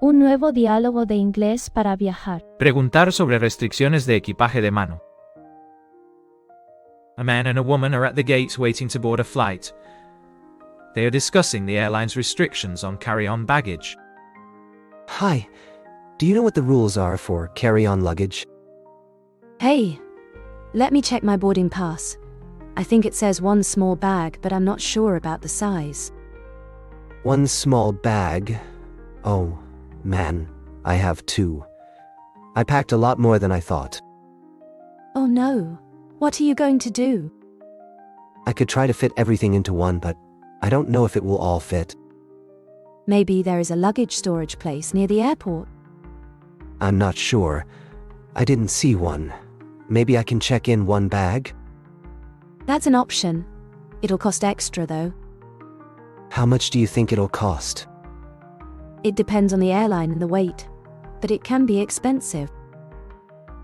Un nuevo diálogo de inglés para viajar. Preguntar sobre restricciones de equipaje de mano. A man and a woman are at the gates waiting to board a flight. They are discussing the airline's restrictions on carry-on baggage. Hi, do you know what the rules are for carry-on luggage? Hey, let me check my boarding pass. I think it says one small bag, but I'm not sure about the size. One small bag? Oh, man, I have two. I packed a lot more than I thought. Oh no, what are you going to do? I could try to fit everything into one, but I don't know if it will all fit. Maybe there is a luggage storage place near the airport. I'm not sure. I didn't see one. Maybe I can check in one bag? That's an option. It'll cost extra though. How much do you think it'll cost? It depends on the airline and the weight, but it can be expensive.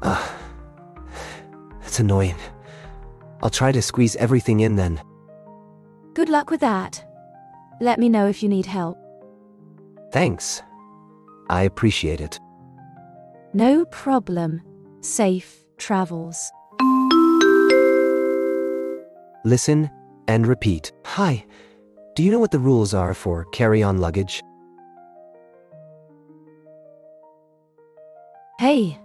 That's annoying. I'll try to squeeze everything in then. Good luck with that. Let me know if you need help. Thanks. I appreciate it. No problem. Safe travels. Listen and repeat. Hi, do you know what the rules are for carry-on luggage? Hey,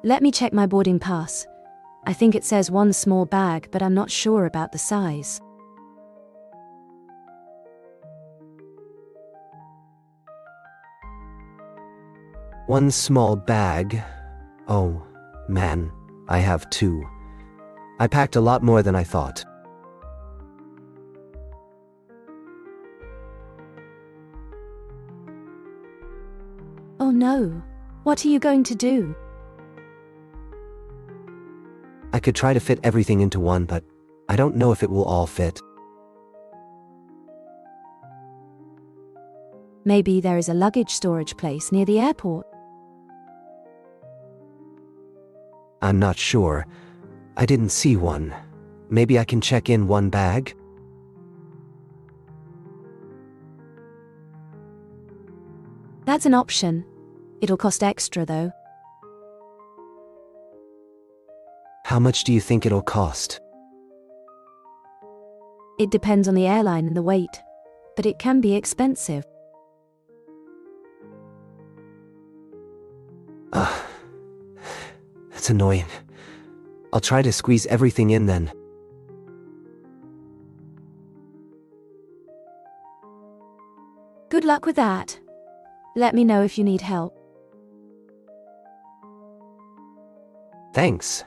let me check my boarding pass. I think it says one small bag, but I'm not sure about the size. One small bag? Oh, man, I have two. I packed a lot more than I thought. Oh no, what are you going to do? I could try to fit everything into one, but I don't know if it will all fit. Maybe there is a luggage storage place near the airport. I'm not sure. I didn't see one. Maybe I can check in one bag? That's an option. It'll cost extra though. How much do you think it'll cost? It depends on the airline and the weight, but it can be expensive. That's annoying. I'll try to squeeze everything in then. Good luck with that. Let me know if you need help. Thanks.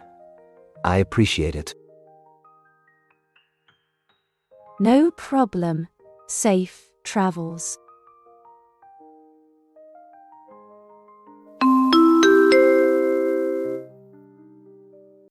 I appreciate it. No problem. Safe travels.